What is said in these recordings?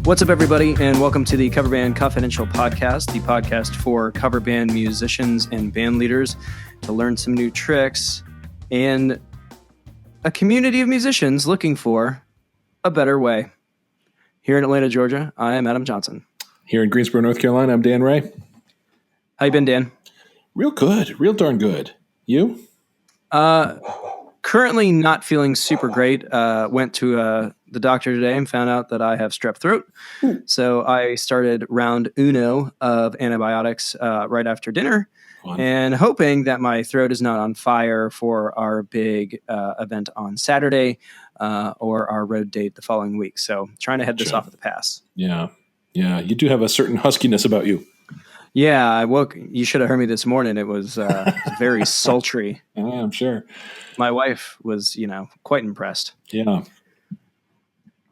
What's up, everybody, and welcome to the Cover Band Confidential podcast, the podcast for cover band musicians and band leaders to learn some new tricks and a community of musicians looking for a better way. Here in Atlanta, Georgia, I am Adam Johnson. Here in Greensboro, North Carolina, I'm Dan Ray. How you been, Dan? Real good. Real darn good. You? Currently not feeling super great. Went to the doctor today and found out that I have strep throat. So I started round uno of antibiotics right after dinner. Fun. And hoping that my throat is not on fire for our big event on Saturday or our road date the following week. So trying to head this off at the pass. Yeah. You do have a certain huskiness about you. Yeah, I woke. You should have heard me this morning. It was very sultry. I'm sure. My wife was, quite impressed. Yeah.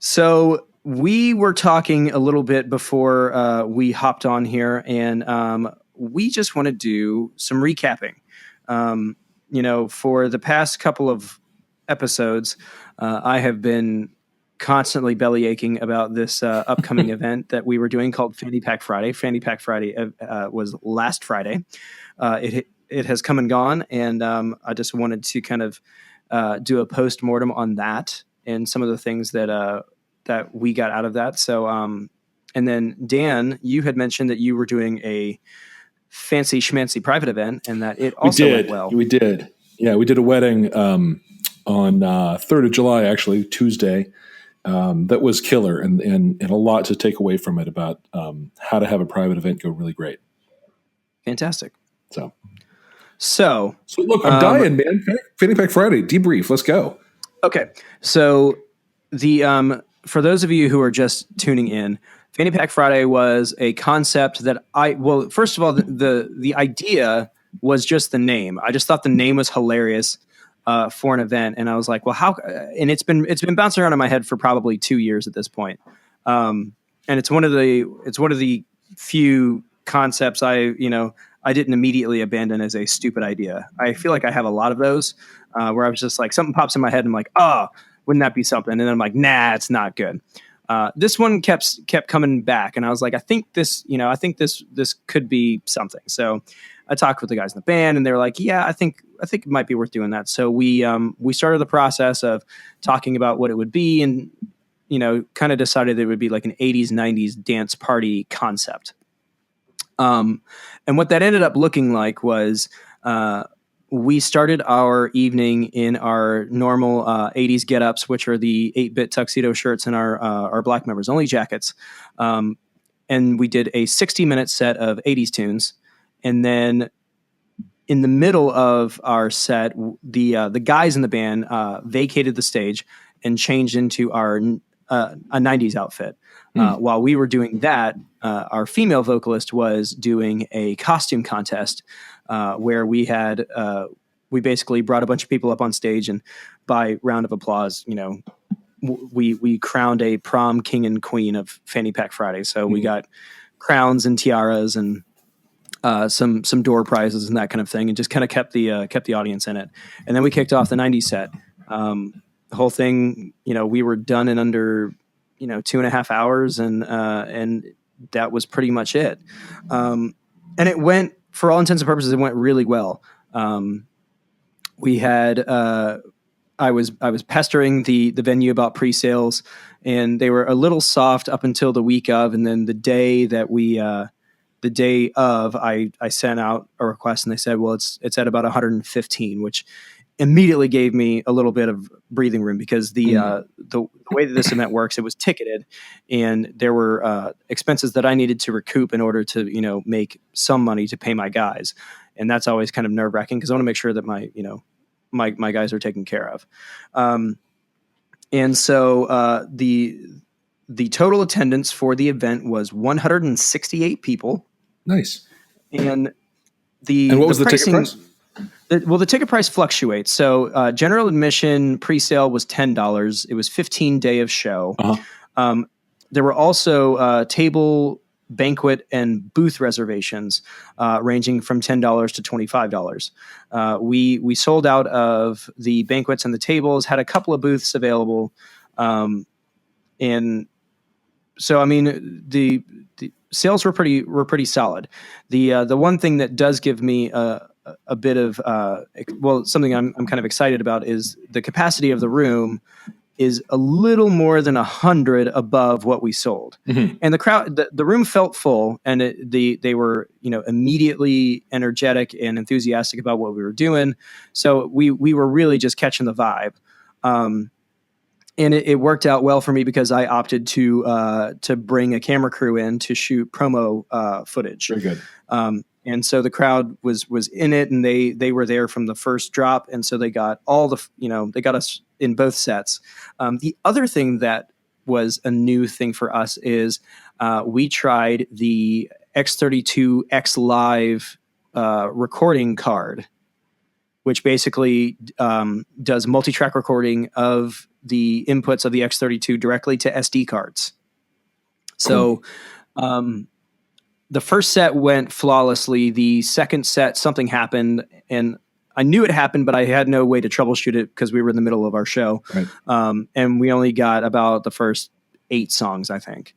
So we were talking a little bit before we hopped on here, and we just want to do some recapping. For the past couple of episodes, I have been constantly belly aching about this upcoming event that we were doing called Fanny Pack Friday. Fanny Pack Friday was last Friday. It has come and gone, and I just wanted to kind of do a post-mortem on that and some of the things that we got out of that. So, and then Dan, you had mentioned that you were doing a fancy schmancy private event, and that it also went well. We did. Yeah, we did a wedding on 3rd of July, actually, Tuesday. That was killer and a lot to take away from it about how to have a private event go really great. Fantastic. So look, I'm dying, man. Fanny Pack Friday, debrief. Let's go. Okay. So the for those of you who are just tuning in, Fanny Pack Friday was a concept that first of all, the idea was just the name. I just thought the name was hilarious for an event, and I was like, well, how? And it's been bouncing around in my head for probably 2 years at this point. And it's one of the few concepts I didn't immediately abandon as a stupid idea. I feel like I have a lot of those where I was just like, something pops in my head and I'm like, oh, wouldn't that be something? And then I'm like, nah, it's not good. This one kept coming back, and I was like, I think this could be something. So I talked with the guys in the band, and they were like, yeah, I think it might be worth doing that. So we started the process of talking about what it would be, and kind of decided that it would be like an 80s, 90s dance party concept. And what that ended up looking like was we started our evening in our normal 80s get-ups, which are the 8-bit tuxedo shirts and our Black Members Only jackets. And we did a 60-minute set of 80s tunes. And then in the middle of our set, the guys in the band vacated the stage and changed into a 90s outfit. While we were doing that, our female vocalist was doing a costume contest where we basically brought a bunch of people up on stage, and by round of applause, we crowned a prom king and queen of Fanny Pack Friday. So we got crowns and tiaras and some door prizes and that kind of thing, and just kind of kept the audience in it. And then we kicked off the 90s set. The whole thing, we were done in under 2.5 hours, and that was pretty much it. And it went, for all intents and purposes, it went really well. We had I was pestering the venue about pre-sales, and they were a little soft up until the week of, and then the day of, I sent out a request, and they said, well, it's at about 115, which immediately gave me a little bit of breathing room, because the way that this event works, it was ticketed, and there were expenses that I needed to recoup in order to make some money to pay my guys, and that's always kind of nerve-wracking, because I want to make sure that my guys are taken care of. And so the total attendance for the event was 168 people. Nice. And what was the ticket price? The ticket price fluctuates. So general admission pre-sale was $10. It was 15-day of show. Uh-huh. There were also table, banquet, and booth reservations ranging from $10 to $25. We sold out of the banquets and the tables, had a couple of booths available, and so I mean, the sales were pretty solid. The one thing that does give me a bit of something I'm kind of excited about is the capacity of the room is a little more than 100 above what we sold. Mm-hmm. And the room felt full, and they were, immediately energetic and enthusiastic about what we were doing. So we were really just catching the vibe. And it worked out well for me because I opted to bring a camera crew in to shoot promo footage. Very good. And so the crowd was in it, and they were there from the first drop, and so they got they got us in both sets. The other thing that was a new thing for us is we tried the X32 X Live recording card, which basically does multi-track recording of the inputs of the X32 directly to SD cards. So the first set went flawlessly. The second set, something happened, and I knew it happened, but I had no way to troubleshoot it because we were in the middle of our show. Right. And we only got about the first 8 songs, I think.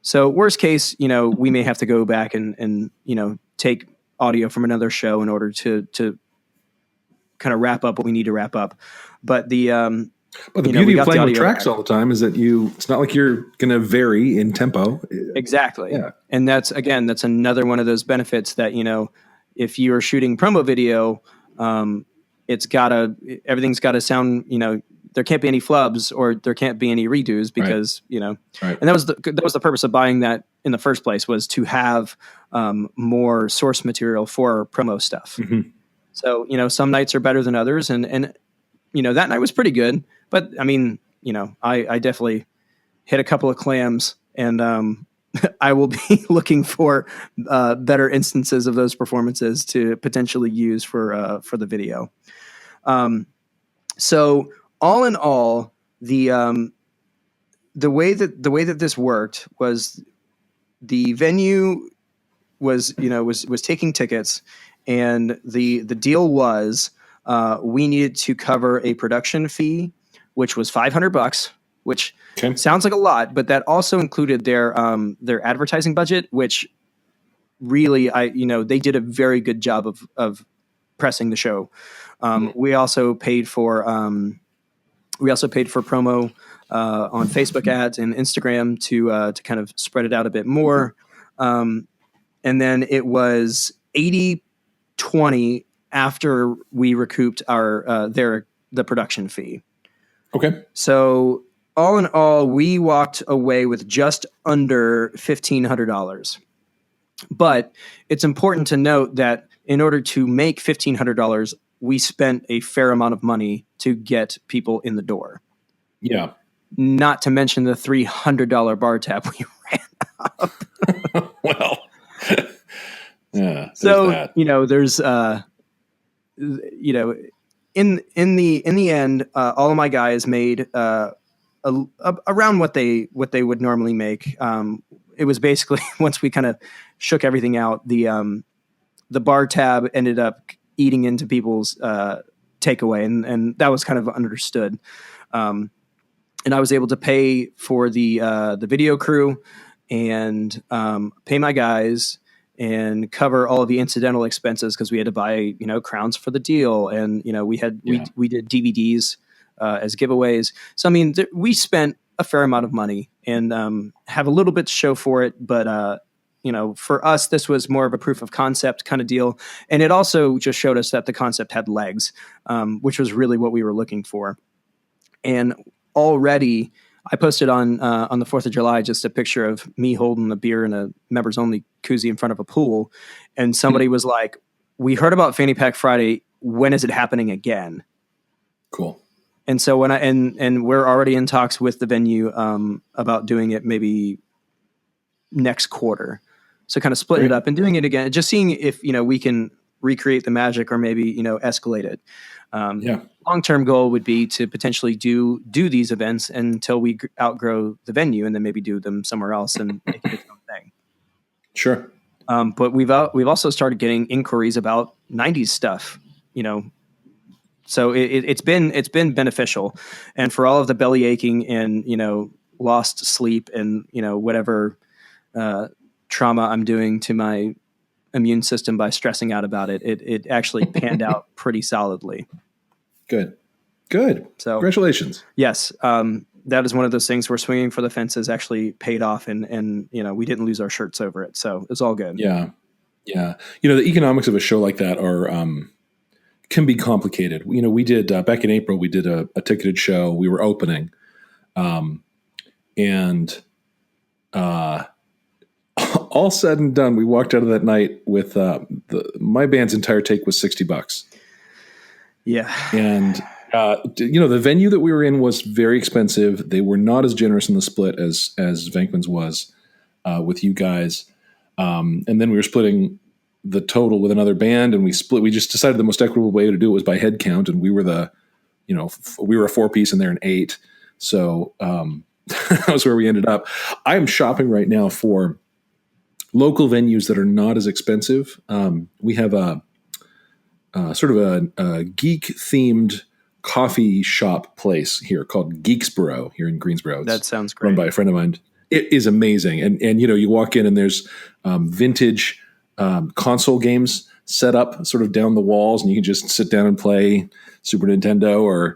So worst case, we may have to go back and take audio from another show in order to kind of wrap up what we need to wrap up. But the beauty of playing with tracks all the time is that it's not like you're going to vary in tempo. Exactly. Yeah. And that's another one of those benefits that, if you are shooting promo video, everything's gotta sound, there can't be any flubs or there can't be any redos because, Right. and that was the purpose of buying that in the first place, was to have more source material for promo stuff. Mm-hmm. So, some nights are better than others, and that night was pretty good. But I mean, I definitely hit a couple of clams, and I will be looking for better instances of those performances to potentially use for the video. So all in all, the way that this worked was the venue was taking tickets, and the deal was we needed to cover a production fee, which was $500, which sounds like a lot, but that also included their advertising budget, which really they did a very good job of pressing the show. We also paid for promo on Facebook ads and Instagram to kind of spread it out a bit more. And then it was 80-20 after we recouped the production fee. Okay. So all in all, we walked away with just under $1,500. But it's important to note that in order to make $1,500, we spent a fair amount of money to get people in the door. Yeah. Not to mention the $300 bar tab we ran up. Well, yeah. So that. There's in the end, all of my guys made around what they would normally make. It was basically once we kind of shook everything out, the bar tab ended up eating into people's takeaway, and that was kind of understood. And I was able to pay for the video crew and pay my guys and cover all of the incidental expenses because we had to buy crowns for the deal, and we did DVDs as giveaways. So I mean, we spent a fair amount of money and have a little bit to show for it, but for us, this was more of a proof of concept kind of deal, and it also just showed us that the concept had legs, which was really what we were looking for. And already, I posted on the 4th of July just a picture of me holding a beer in a members only koozie in front of a pool, and somebody was like, "We heard about Fanny Pack Friday. When is it happening again?" Cool. And so when and we're already in talks with the venue about doing it maybe next quarter. So kind of splitting it up and doing it again, just seeing if we can recreate the magic or maybe escalate it. Long-term goal would be to potentially do these events until we outgrow the venue, and then maybe do them somewhere else and make it its own thing. Sure. But we've also started getting inquiries about 90s stuff, so it's been beneficial, and for all of the belly aching and lost sleep and, whatever trauma I'm doing to my immune system by stressing out about it, it actually panned out pretty solidly. Good. So, congratulations. Yes. That is one of those things where swinging for the fences actually paid off, and we didn't lose our shirts over it. So it's all good. Yeah. The economics of a show like that can be complicated. We did back in April, we did a ticketed show. We were opening, and all said and done, we walked out of that night with my band's entire take was $60. Yeah. And the venue that we were in was very expensive. They were not as generous in the split as Venkman's was with you guys. And then we were splitting the total with another band, and we just decided the most equitable way to do it was by head count. And we were we were a 4-piece and they're an 8. So that was where we ended up. I am shopping right now for local venues that are not as expensive. We have a sort of a geek themed coffee shop place here called Geeksboro here in Greensboro. That sounds great. Run by a friend of mine. It is amazing. And you walk in and there's vintage console games set up sort of down the walls, and you can just sit down and play Super Nintendo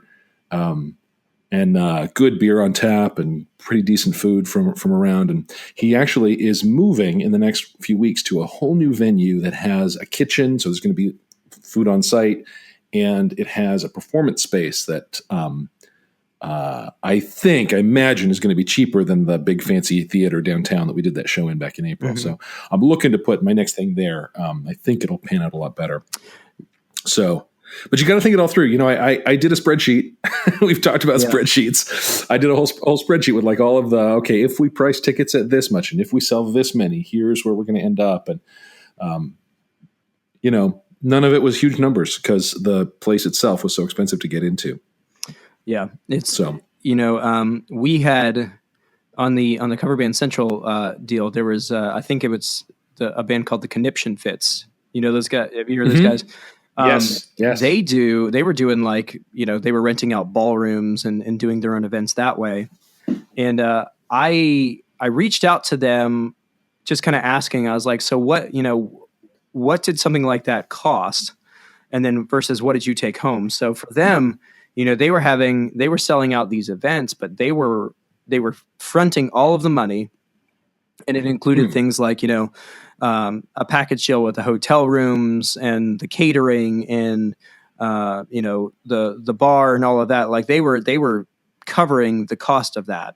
and good beer on tap and pretty decent food from around. And he actually is moving in the next few weeks to a whole new venue that has a kitchen. So there's going to be food on site, and it has a performance space that I imagine is going to be cheaper than the big fancy theater downtown that we did that show in back in April. Mm-hmm. So I'm looking to put my next thing there. I think it'll pan out a lot better. So, but you got to think it all through. I did a spreadsheet. We've talked about spreadsheets. I did a whole spreadsheet with all of if we price tickets at this much, and if we sell this many, here's where we're going to end up. And, none of it was huge numbers because the place itself was so expensive to get into. Yeah, it's we had on the Cover Band Central deal. There was I think it was a band called the Conniption Fits. Those guys. Have you heard those guys? Yes. They were doing they were renting out ballrooms and doing their own events that way. And I reached out to them, just kind of asking. I was like, so what did something like that cost? And then versus what did you take home? So for them, they were selling out these events, but they were fronting all of the money, and it included things like a package deal with the hotel rooms and the catering and the bar and all of that. Like they were covering the cost of that,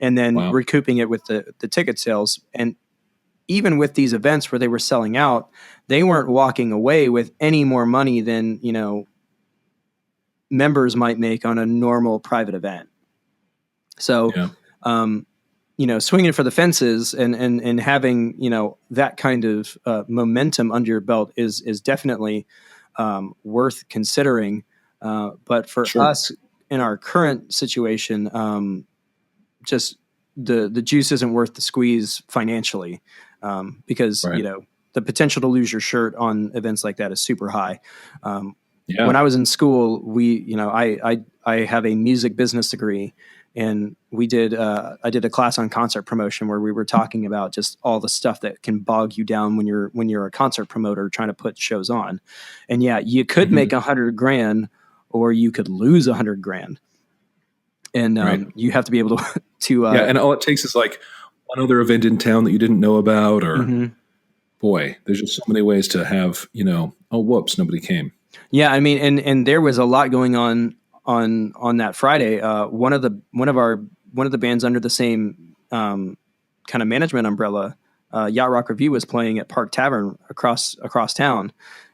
and then recouping it with the ticket sales. And even with these events where they were selling out, they weren't walking away with any more money than members might make on a normal private event. So, swinging for the fences and having, that kind of momentum under your belt is definitely worth considering. But for us in our current situation, just the juice isn't worth the squeeze financially, because, the potential to lose your shirt on events like that is super high. When I was in school, I have a music business degree, and I did a class on concert promotion where we were talking about just all the stuff that can bog you down when you're a concert promoter trying to put shows on. And you could make $100,000 or you could lose $100,000. And you have to be able to and all it takes is one other event in town that you didn't know about, or boy, there's just so many ways to have, oh, whoops, nobody came. Yeah, I mean, and there was a lot going on that Friday. One of the bands under the same kind of management umbrella, Yacht Rock Review, was playing at Park Tavern across town,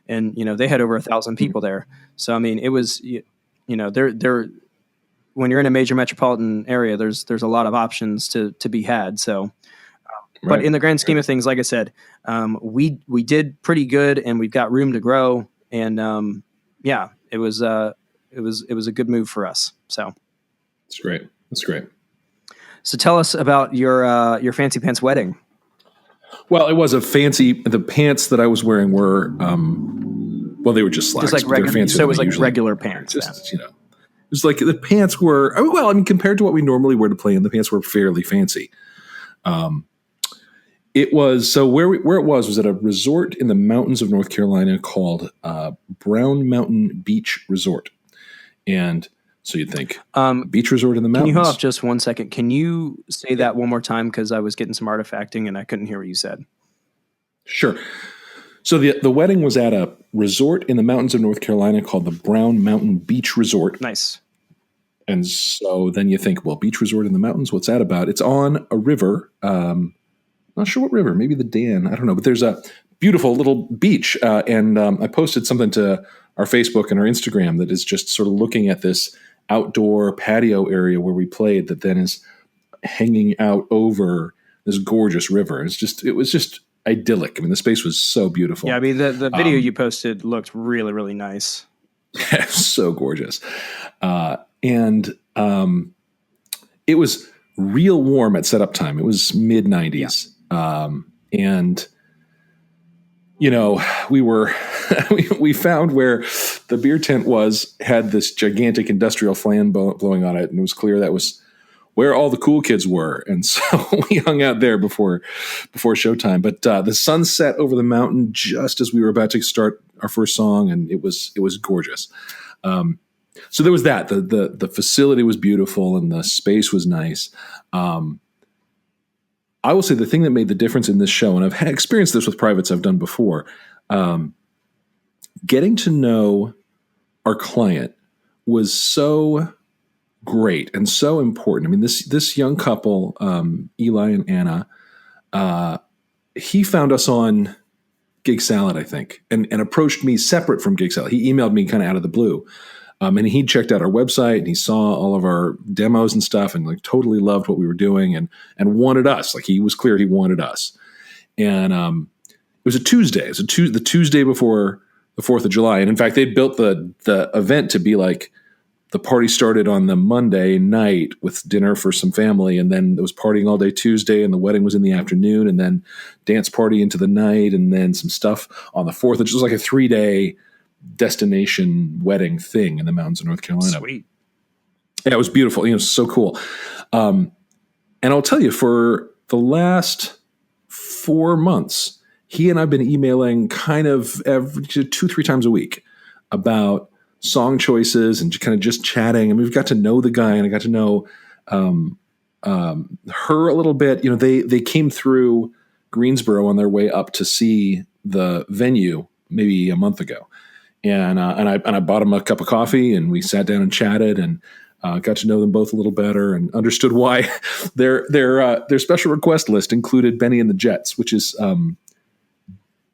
and they had over 1,000 people there. So I mean, it was there. When you're in a major metropolitan area, there's a lot of options to be had. So, but in the grand scheme of things, like I said, we did pretty good, and we've got room to grow. And it was a good move for us. So that's great. That's great. So tell us about your fancy pants wedding. Well, it was the pants that I was wearing were, they were just slacks. Just like regular, so it was like regular pants. Just, was like the pants were, well, I mean, compared to what we normally wear to play in, the pants were fairly fancy. It was, so where it was at a resort in the mountains of North Carolina called Brown Mountain Beach Resort. And so you'd think, beach resort in the mountains. Can you hold off just 1 second? Can you say that one more time? Because I was getting some artifacting and I couldn't hear what you said. Sure. So the wedding was at a resort in the mountains of North Carolina called the Brown Mountain Beach Resort. Nice. And so then you think, well, beach resort in the mountains, what's that about? It's on a river. Not sure what river, maybe the Dan. I don't know. But there's a beautiful little beach. And I posted something to our Facebook and our Instagram that is just sort of looking at this outdoor patio area where we played that then is hanging out over this gorgeous river. It was just idyllic. I mean, the space was so beautiful. Yeah, I mean, the video you posted looked really, really nice. Yeah, so gorgeous. And it was real warm at setup time. It was mid 90s. Yeah. And you know, we found where the beer tent had this gigantic industrial fan blowing on it. And it was clear that was where all the cool kids were. And so we hung out there before showtime. But the sun set over the mountain just as we were about to start our first song. And it was gorgeous. So there was that. The facility was beautiful and the space was nice. I will say the thing that made the difference in this show, and I've experienced this with privates I've done before, getting to know our client was so great and so important. I mean, this young couple, Eli and Anna, he found us on Gig Salad, I think, and approached me separate from Gig Salad. He emailed me kind of out of the blue. And he checked out our website and he saw all of our demos and stuff and like totally loved what we were doing and wanted us. Like he was clear he wanted us. And it was a Tuesday. It was the Tuesday before the 4th of July. And in fact, they built the event to be like the party started on the Monday night with dinner for some family. And then there was partying all day Tuesday and the wedding was in the afternoon and then dance party into the night and then some stuff on the 4th. It was like a 3-day destination wedding thing in the mountains of North Carolina. Sweet. Yeah, it was beautiful. You know, so cool. And I'll tell you, for the last 4 months, he and I've been emailing kind of every 2-3 times a week about song choices and kind of just chatting. And we've got to know the guy and I got to know her a little bit. You know, they came through Greensboro on their way up to see the venue maybe a month ago. And I bought him a cup of coffee and we sat down and chatted and got to know them both a little better and understood why their special request list included Benny and the Jets, which is an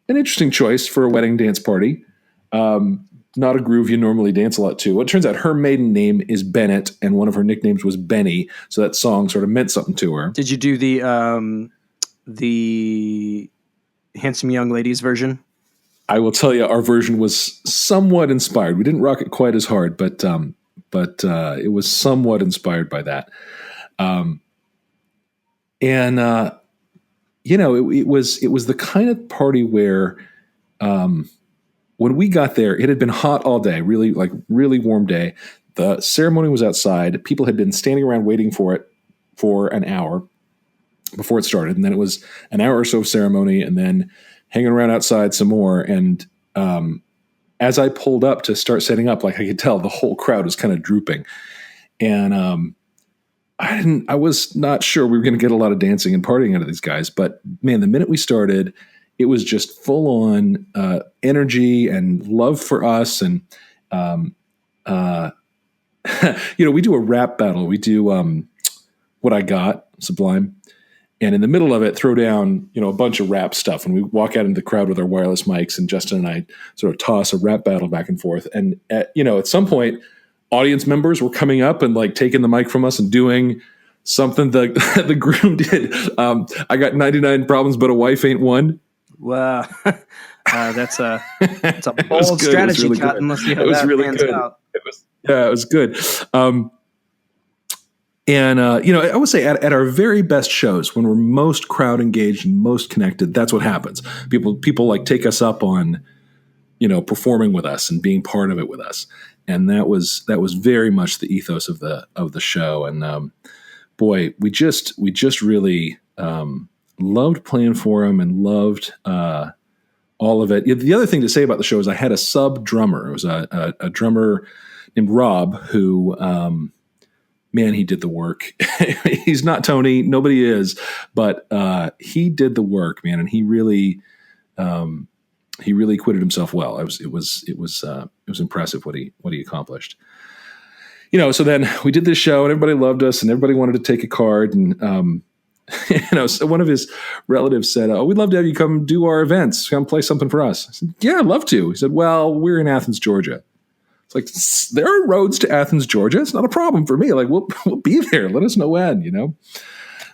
interesting choice for a wedding dance party. Not a groove you normally dance a lot to. Well, it turns out her maiden name is Bennett and one of her nicknames was Benny, so that song sort of meant something to her. Did you do the Handsome Young Ladies version? I will tell you, our version was somewhat inspired. We didn't rock it quite as hard, but it was somewhat inspired by that. You know, it was the kind of party where, when we got there, it had been hot all day, really warm day. The ceremony was outside. People had been standing around waiting for it for an hour before it started, and then it was an hour or so of ceremony, and then hanging around outside some more. And as I pulled up to start setting up, like I could tell the whole crowd was kind of drooping. And I was not sure we were going to get a lot of dancing and partying out of these guys. But man, the minute we started, it was just full on energy and love for us. And, you know, we do a rap battle. We do What I Got, Sublime. And in the middle of it, throw down, you know, a bunch of rap stuff. And we walk out into the crowd with our wireless mics, and Justin and I sort of toss a rap battle back and forth. And at some point, audience members were coming up and like taking the mic from us and doing something that the groom did. I got 99 problems, but a wife ain't one. Wow, that's a bold strategy, really Cotton. Let's see how it was that really pans good. out. It was good. You know, I would say at our very best shows, when we're most crowd engaged and most connected, that's what happens. People like take us up on, you know, performing with us and being part of it with us. and that was very much the ethos of the show. And boy, we just really loved playing for him and loved all of it. The other thing to say about the show is I had a sub drummer. It was a drummer named Rob who, man, he did the work. He's not Tony. Nobody is, but he did the work, man. And he really acquitted himself well. It was impressive what he accomplished. So then we did this show and everybody loved us and everybody wanted to take a card. And, so one of his relatives said, "Oh, we'd love to have you come do our events, come play something for us." I said, "Yeah, I'd love to." He said, "Well, we're in Athens, Georgia." It's like, there are roads to Athens, Georgia. It's not a problem for me. Like, we'll be there. Let us know when,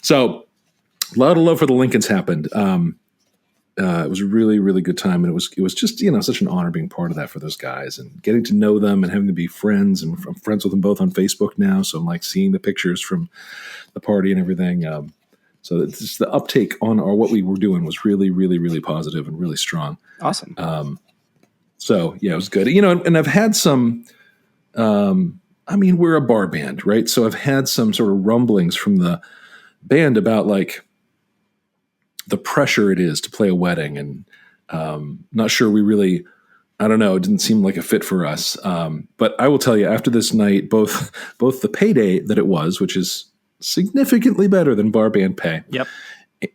So a lot of love for the Lincolns happened. It was a really, really good time. And it was just, such an honor being part of that for those guys and getting to know them and having to be friends. And I'm friends with them both on Facebook now. So I'm like seeing the pictures from the party and everything. So it's the uptake on what we were doing was really, really, really positive and really strong. Awesome. So yeah, it was good. And I've had some, we're a bar band, right? So I've had some sort of rumblings from the band about like the pressure it is to play a wedding, and not sure we really, I don't know, it didn't seem like a fit for us. But I will tell you, after this night, both the payday that it was, which is significantly better than bar band pay. Yep.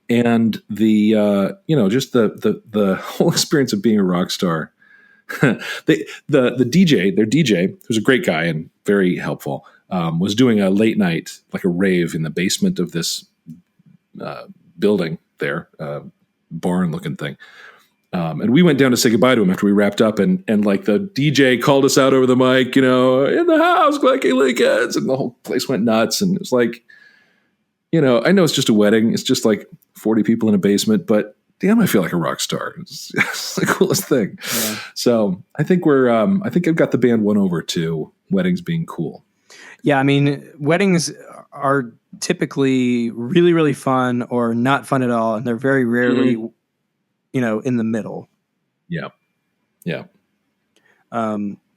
And the just the whole experience of being a rock star. the DJ, their DJ, who's a great guy and very helpful, was doing a late night, like a rave in the basement of this building there, barn looking thing. And we went down to say goodbye to him after we wrapped up, and like the DJ called us out over the mic, in the house, Glenky Lincolns, and the whole place went nuts. And it was like, I know it's just a wedding. It's just like 40 people in a basement, but damn, I feel like a rock star. It's the coolest thing. Yeah. So I think I think I've got the band won over to weddings being cool. Yeah. I mean, weddings are typically really, really fun or not fun at all. And they're very rarely, in the middle. Yeah. Yeah.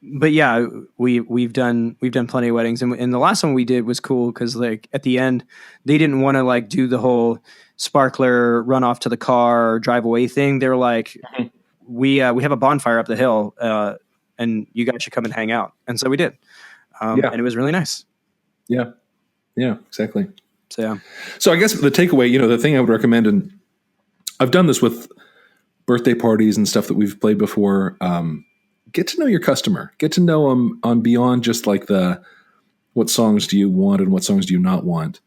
But yeah, we've done plenty of weddings, and the last one we did was cool because like at the end they didn't want to like do the whole sparkler run off to the car or drive away thing. They're like, we have a bonfire up the hill, and you guys should come and hang out, and so we did, and it was really nice. Yeah, exactly. So yeah. So I guess the takeaway, the thing I would recommend, and I've done this with birthday parties and stuff that we've played before. Get to know your customer. Get to know them on beyond just like what songs do you want and what songs do you not want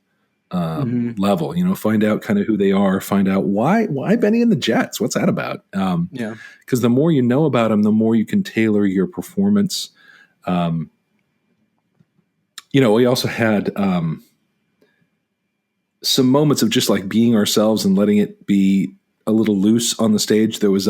level. Find out kind of who they are. Find out why Benny and the Jets. What's that about? Because the more you know about them, the more you can tailor your performance. We also had some moments of just like being ourselves and letting it be a little loose on the stage. There was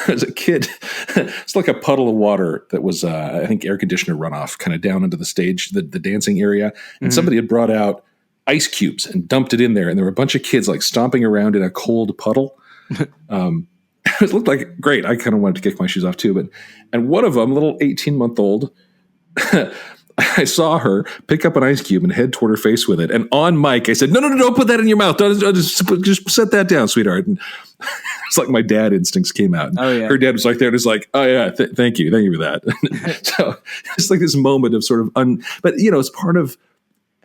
as a kid, it's like a puddle of water that was, I think, air conditioner runoff kind of down into the stage, the dancing area. And somebody had brought out ice cubes and dumped it in there. And there were a bunch of kids like stomping around in a cold puddle. It looked like great. I kind of wanted to kick my shoes off too. And one of them, little 18-month-old, I saw her pick up an ice cube and head toward her face with it. And on mic, I said, no, don't put that in your mouth. Just set that down, sweetheart. And it's like my dad instincts came out. Her dad was like there and was like, oh yeah, thank you for that. So it's like this moment of sort of, but it's part of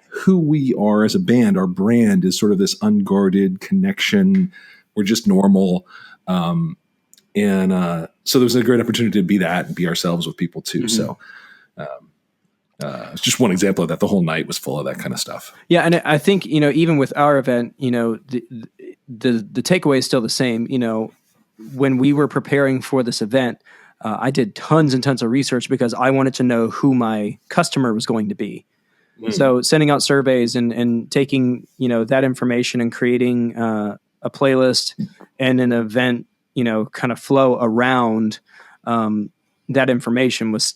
who we are as a band. Our brand is sort of this unguarded connection. We're just normal. So there was a great opportunity to be that and be ourselves with people too. So, it's just one example of that. The whole night was full of that kind of stuff. Yeah. And I think, even with our event, the takeaway is still the same. When we were preparing for this event, I did tons and tons of research because I wanted to know who my customer was going to be. So sending out surveys and taking, that information and creating a playlist and an event, kind of flow around that information was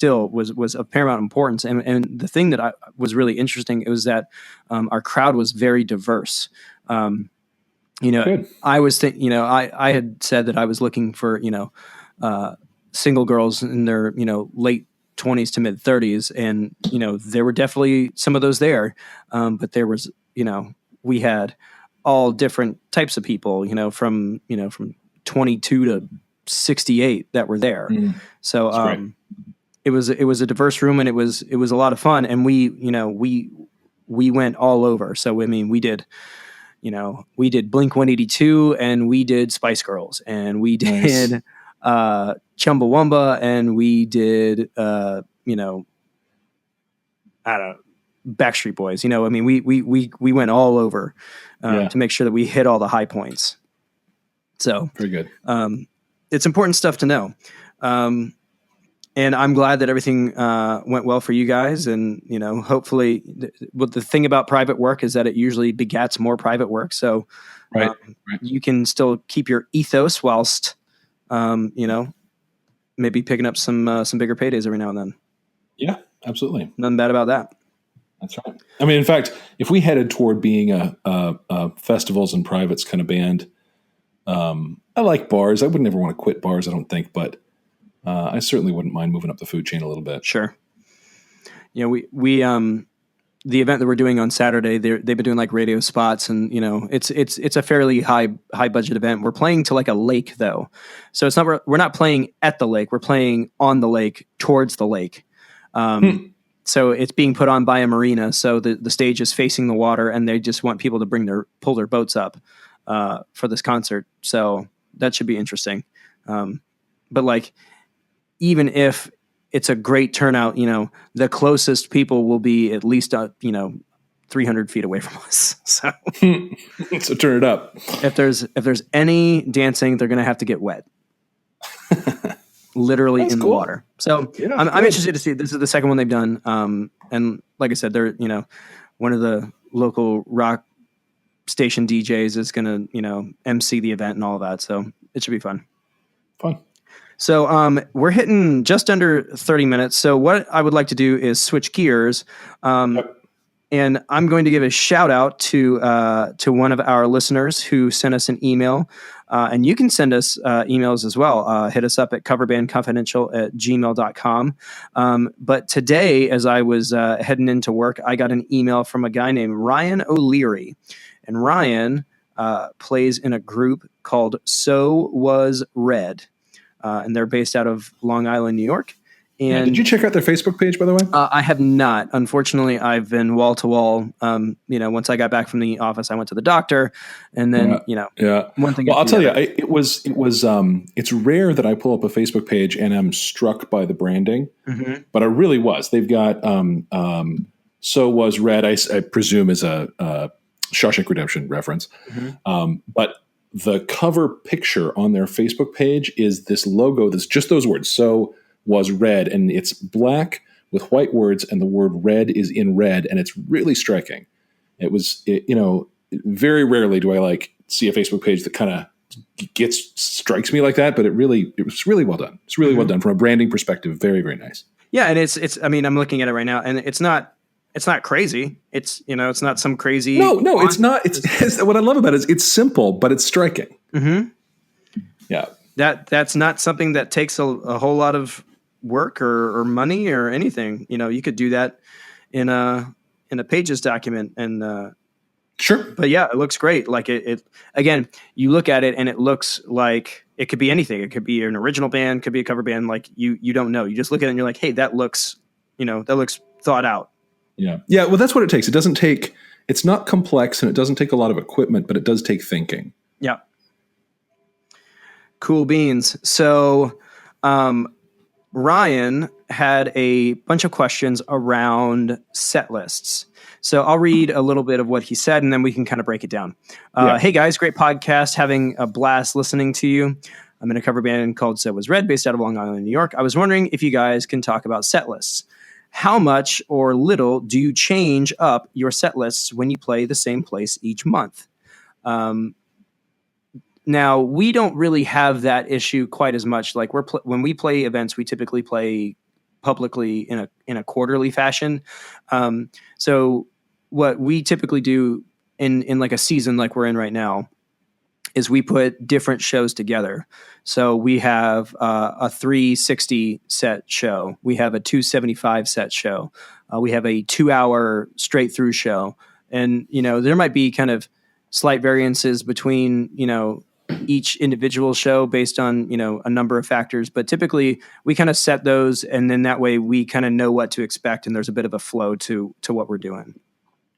of paramount importance. And the thing that was really interesting, it was that our crowd was very diverse. Good. I was I had said that I was looking for, single girls in their, late 20s to mid 30s, and there were definitely some of those there, but there was we had all different types of people, from 22 to 68 that were there. So it was a diverse room, and it was a lot of fun, and we went all over. So I mean, we did Blink 182, and we did Spice Girls, and we did Chumbawamba, and we did I don't know, Backstreet Boys. I mean, we went all over to make sure that we hit all the high points. So very good. It's important stuff to know. And I'm glad that everything went well for you guys. And, hopefully the thing about private work is that it usually begats more private work. So right. You can still keep your ethos whilst, maybe picking up some bigger paydays every now and then. Yeah, absolutely. Nothing bad about that. That's right. I mean, in fact, if we headed toward being a festivals and privates kind of band, I like bars. I would never want to quit bars, I don't think, but I certainly wouldn't mind moving up the food chain a little bit. Sure. We the event that we're doing on Saturday, they've been doing like radio spots, and it's a fairly high budget event. We're playing to like a lake though, so it's not we're not playing at the lake. We're playing on the lake, towards the lake. So it's being put on by a marina. So the stage is facing the water, and they just want people to pull their boats up for this concert. So that should be interesting. But like, even if it's a great turnout, the closest people will be at least 300 feet away from us. So so turn it up. If there's any dancing, they're going to have to get wet. Literally in the water. So yeah, I'm interested to see. This is the second one they've done. And like I said, they're, one of the local rock station DJs is going to, MC the event and all of that. So it should be fun. So we're hitting just under 30 minutes. So what I would like to do is switch gears. And I'm going to give a shout out to one of our listeners who sent us an email. And you can send us emails as well. Hit us up at coverbandconfidential@gmail.com. But today, as I was heading into work, I got an email from a guy named Ryan O'Leary. And Ryan plays in a group called So Was Red. And they're based out of Long Island, New York. And did you check out their Facebook page, by the way? I have not. Unfortunately, I've been wall to wall. Once I got back from the office, I went to the doctor, and then one thing. Well, I'll tell you, it's rare that I pull up a Facebook page and I'm struck by the branding, but I really was. They've got So Was Red. I presume is a Shawshank Redemption reference, but the cover picture on their Facebook page is this logo that's just those words. So Was Red, and it's black with white words, and the word red is in red, and it's really striking. Very rarely do I see a Facebook page that kind of strikes me like that, but it was really well done. It's really well done from a branding perspective. Very, very nice. Yeah. And it's, I mean, I'm looking at it right now, and it's not crazy. It's, it's not some crazy. No, it's not. It's what I love about it is it's simple, but it's striking. Yeah. That's not something that takes a whole lot of work or money or anything. You could do that in a Pages document, and sure. But yeah, it looks great. Like it again, you look at it and it looks like it could be anything. It could be an original band, could be a cover band. Like you don't know. You just look at it and you're like, hey, that looks thought out. Yeah. Yeah. Well, that's what it takes. It's not complex, and it doesn't take a lot of equipment, but it does take thinking. Yeah. Cool beans. So, Ryan had a bunch of questions around set lists. So I'll read a little bit of what he said, and then we can kind of break it down. Hey guys, great podcast. Having a blast listening to you. I'm in a cover band called So Was Red, based out of Long Island, New York. I was wondering if you guys can talk about set lists. How much or little do you change up your set lists when you play the same place each month? Now, we don't really have that issue quite as much. Like when we play events, we typically play publicly in a quarterly fashion. So what we typically do in like a season like we're in right now, is we put different shows together. So we have a 360 set show. We have a 275 set show. We have a 2 hour straight through show. And, there might be kind of slight variances between, each individual show based on, a number of factors. But typically we kind of set those, and then that way we kind of know what to expect, and there's a bit of a flow to what we're doing.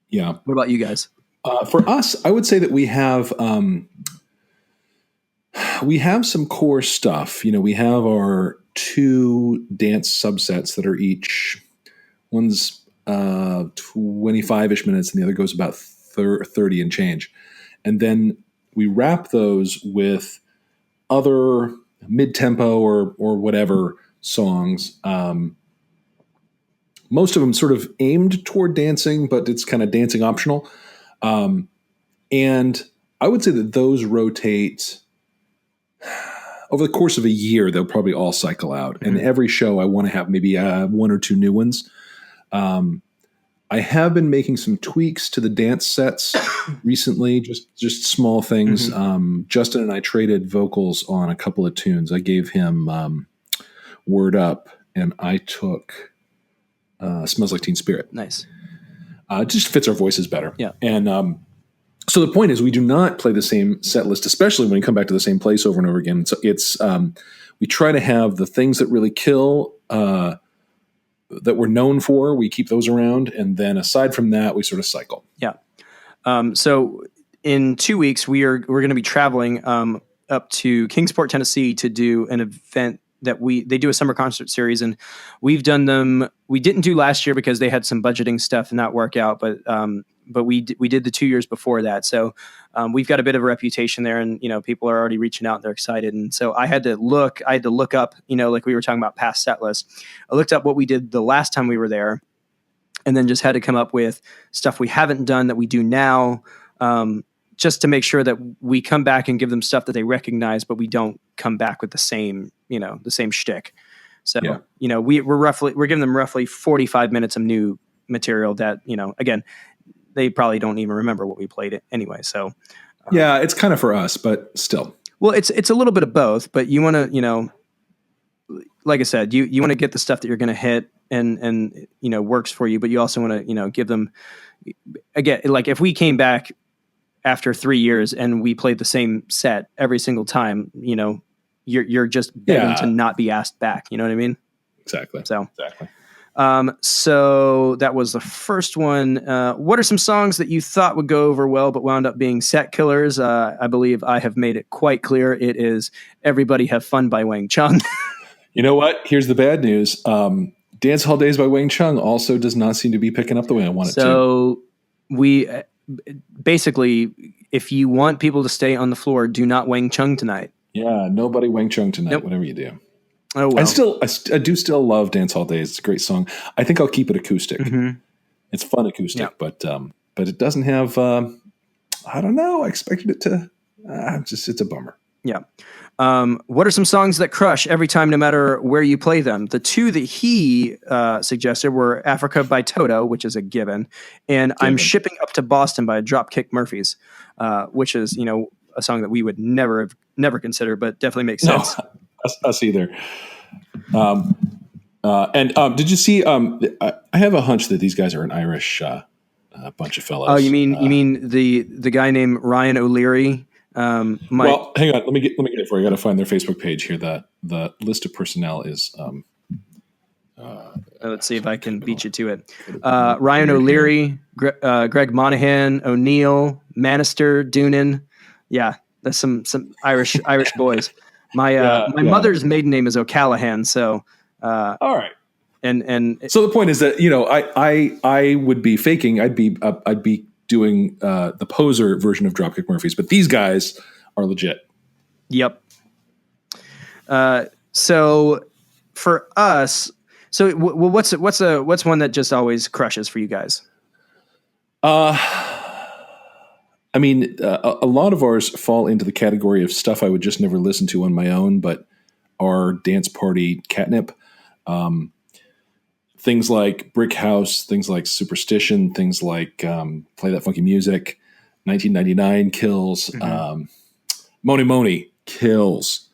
Yeah. What about you guys? For us, I would say that we have some core stuff. We have our 2 dance subsets that are each, one's 25-ish minutes and the other goes about 30 and change. And then we wrap those with other mid-tempo or whatever songs. Most of them sort of aimed toward dancing, but it's kind of dancing optional. And I would say that those rotate over the course of a year. They'll probably all cycle out. And every show I want to have maybe 1 or 2 new ones. I have been making some tweaks to the dance sets recently, just small things. Justin and I traded vocals on a couple of tunes. I gave him Word Up, and I took Smells Like Teen Spirit. Nice. It just fits our voices better. Yeah. And so the point is, we do not play the same set list, especially when we come back to the same place over and over again. So it's we try to have the things that really kill that we're known for. We keep those around, and then aside from that, we sort of cycle. Yeah. So in 2 weeks, we're going to be traveling up to Kingsport, Tennessee, to do an event that they do a summer concert series, and we've done them. We didn't do last year because they had some budgeting stuff and not work out, but we did the 2 years before that. So we've got a bit of a reputation there, and people are already reaching out and they're excited. And so I had to look up, like we were talking about past set lists. I looked up what we did the last time we were there, and then just had to come up with stuff we haven't done that we do now, just to make sure that we come back and give them stuff that they recognize, but we don't come back with the same shtick. So, yeah. we're giving them roughly 45 minutes of new material that, again, they probably don't even remember what we played it anyway. So, yeah, it's kind of for us, but still. Well, it's a little bit of both, but you want to, like I said, you want to get the stuff that you're going to hit and works for you, but you also want to, give them, again, like if we came back after 3 years and we played the same set every single time, you're just begging to not be asked back. You know what I mean? Exactly. So, exactly. So that was the first one. What are some songs that you thought would go over well, but wound up being set killers? I believe I have made it quite clear. It is Everybody Have Fun by Wang Chung. You know what? Here's the bad news. Dance Hall Days by Wang Chung also does not seem to be picking up the way I want it to. So we basically, if you want people to stay on the floor, do not Wang Chung tonight. Yeah, nobody Wang Chung tonight, Nope. Whatever you do. Oh, well. I do still love Dance Hall Days. It's a great song. I think I'll keep it acoustic. Mm-hmm. It's fun acoustic, Yeah. but it doesn't have. I don't know. I expected it to. It's a bummer. Yeah. What are some songs that crush every time, no matter where you play them? The 2 that he suggested were Africa by Toto, which is a given, and I'm Shipping Up to Boston by Dropkick Murphys, which is, a song that we would never consider, but definitely makes sense. No, us either. And did you see? I have a hunch that these guys are an Irish bunch of fellows. Oh, you mean the guy named Ryan O'Leary? Well, hang on. Let me get it for you. I got to find their Facebook page here. The list of personnel is. Let's see if I can beat you to it. Ryan O'Leary, Greg Monahan, O'Neill, Manister, Doonan. Yeah, that's some Irish boys. My mother's maiden name is O'Callahan, so all right. And so the point is that I would be faking. I'd be doing the poser version of Dropkick Murphys, but these guys are legit. Yep. So for us, what's one that just always crushes for you guys? I mean, a lot of ours fall into the category of stuff I would just never listen to on my own, but are dance party catnip. Things like Brick House, things like Superstition, things like Play That Funky Music, 1999 Kills. Mm-hmm. Moni Moni kills.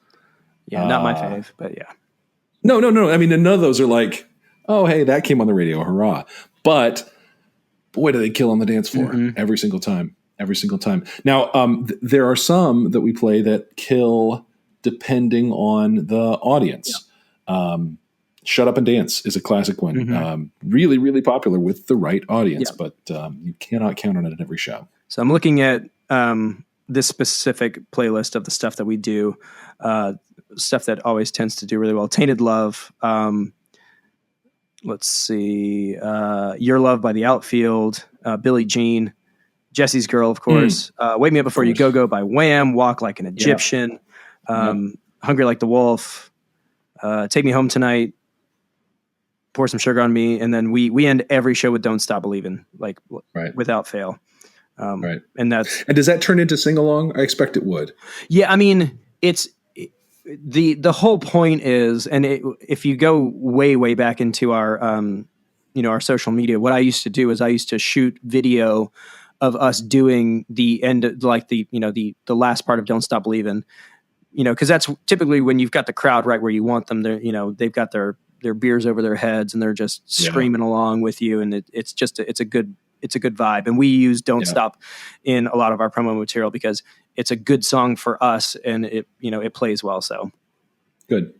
Yeah, not my fave, but yeah. No. I mean, none of those are like, oh, hey, that came on the radio, hurrah. But boy, do they kill on the dance floor every single time. Every single time. Now, there are some that we play that kill depending on the audience. Yeah. Shut Up and Dance is a classic one. Really, really popular with the right audience, but you cannot count on it at every show. So I'm looking at this specific playlist of the stuff that we do, stuff that always tends to do really well. Tainted Love. Let's see. Your Love by The Outfield. Billie Jean. Jesse's Girl, of course. Wake Me Up Before You Go by Wham. Walk Like an Egyptian. Hungry Like the Wolf. Take Me Home Tonight. Pour Some Sugar on Me. And then we end every show with Don't Stop Believin', like without fail. And does that turn into sing along? I expect it would. Yeah, I mean, it's the whole point is, and if you go way back into our our social media, what I used to do is I used to shoot video of us doing the end, like the last part of Don't Stop Believin', because that's typically when you've got the crowd right where you want them. They're they've got their beers over their heads and they're just screaming along with you, and it's a good vibe. And we use Don't Stop in a lot of our promo material because it's a good song for us and it plays well. So good.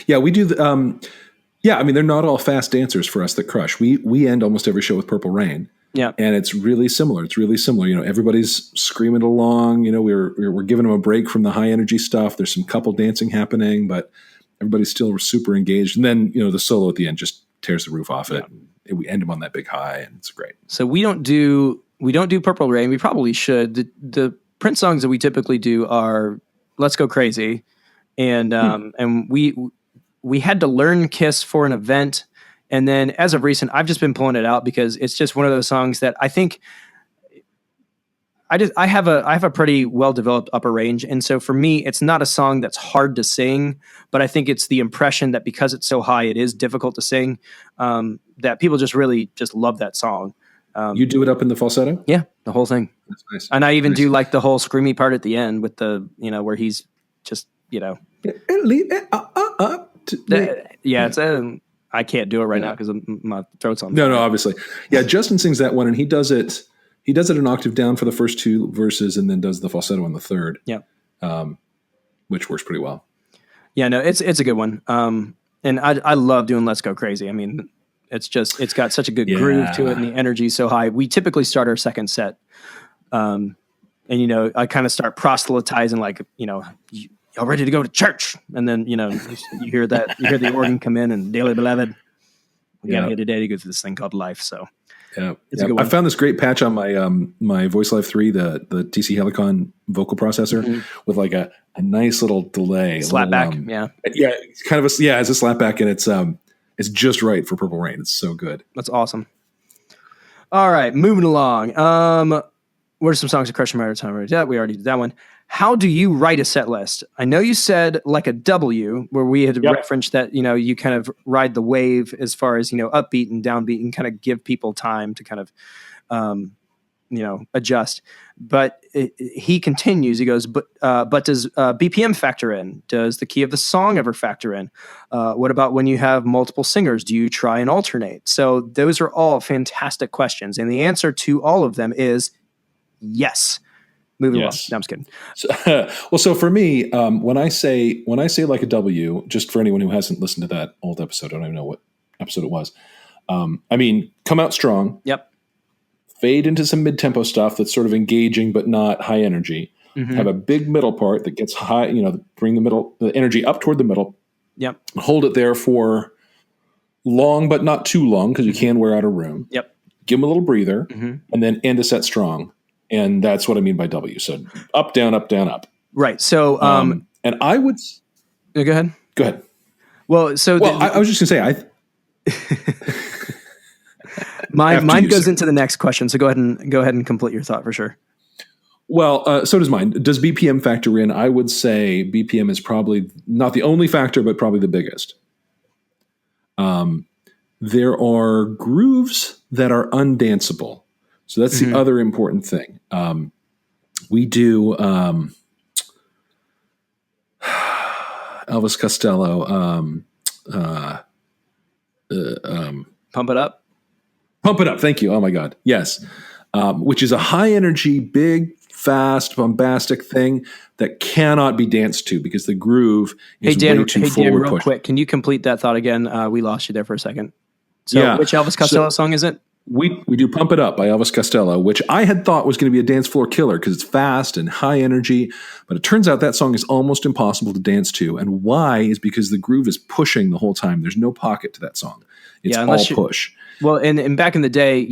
Yeah, we do. I mean, they're not all fast dancers for us that crush. We end almost every show with Purple Rain. Yeah. And it's really similar. Everybody's screaming along. We're giving them a break from the high energy stuff. There's some couple dancing happening, but everybody's still super engaged. And then, the solo at the end just tears the roof off it. We end them on that big high, and it's great. So we don't do Purple Rain. We probably should. The Prince songs that we typically do are Let's Go Crazy, and we had to learn Kiss for an event, and then as of recent, I've just been pulling it out because it's just one of those songs that I think I have a pretty well developed upper range, and so for me, it's not a song that's hard to sing, but I think it's the impression that because it's so high, it is difficult to sing. That people just really just love that song. You do it up in the falsetto? Yeah, the whole thing. That's nice. And I even do like the whole screamy part at the end with the where he's just it's I can't do it right now because my throat's on. No, obviously. Yeah, Justin sings that one, and he does it an octave down for the first two verses and then does the falsetto on the third. Yeah. Which works pretty well. Yeah, no, it's a good one. And I love doing Let's Go Crazy. I mean, it's got such a good groove to it and the energy is so high. We typically start our second set. And I kind of start proselytizing like, y'all ready to go to church? And then, you hear the organ come in and Dearly Beloved, we got here today to go through this thing called life. So it's a good one. I found this great patch on my Voice Live 3, the TC Helicon vocal processor with like a nice little delay. Slapback. Yeah. It's kind of it's a slapback, and it's just right for Purple Rain. It's so good. That's awesome. All right. Moving along. What are some songs of Crush and Maritime? We already did that one. How do you write a set list? I know you said like a W, where we had referenced that, you kind of ride the wave as far as, upbeat and downbeat and kind of give people time to kind of, adjust. But he continues, he goes, but does BPM factor in? Does the key of the song ever factor in? What about when you have multiple singers? Do you try and alternate? So those are all fantastic questions. And the answer to all of them is yes. Moving along. No, I'm just kidding. So for me, when I say like a W, just for anyone who hasn't listened to that old episode, I don't even know what episode it was. I mean, come out strong. Yep. Fade into some mid-tempo stuff that's sort of engaging but not high energy. Have a big middle part that gets high, bring the energy up toward the middle. Yep. Hold it there for long but not too long because you can wear out a room. Yep. Give them a little breather and then end a set strong. And that's what I mean by W. So up, down, up, down, up. Right. So, and I would go ahead. Go ahead. Well, so I was just going to say, mine goes into the next question. So go ahead and complete your thought for sure. Well, so does mine. Does BPM factor in? I would say BPM is probably not the only factor, but probably the biggest. There are grooves that are undanceable. So that's the other important thing. We do Elvis Costello. Pump It Up. Pump It Up. Thank you. Oh my God. Yes. Which is a high energy, big, fast, bombastic thing that cannot be danced to because the groove is way too forward real pushed. Quick, can you complete that thought again? We lost you there for a second. So which Elvis Costello song is it? We do Pump It Up by Elvis Costello, which I had thought was going to be a dance floor killer because it's fast and high energy. But it turns out that song is almost impossible to dance to. And why is because the groove is pushing the whole time. There's no pocket to that song. It's all push. Well, and back in the day,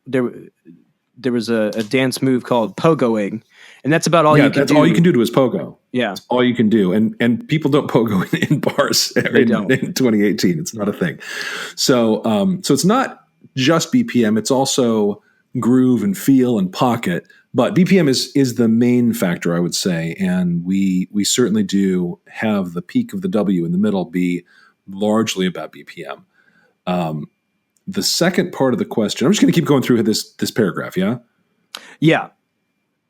there was a dance move called pogoing, and that's about all you can do. That's all you can do to is pogo. Yeah. That's all you can do. And people don't pogo in bars in 2018. It's not a thing. So it's not just BPM. It's also groove and feel and pocket. But BPM is the main factor, I would say. And we certainly do have the peak of the W in the middle be largely about BPM. The second part of the question, I'm just going to keep going through this paragraph, yeah? Yeah.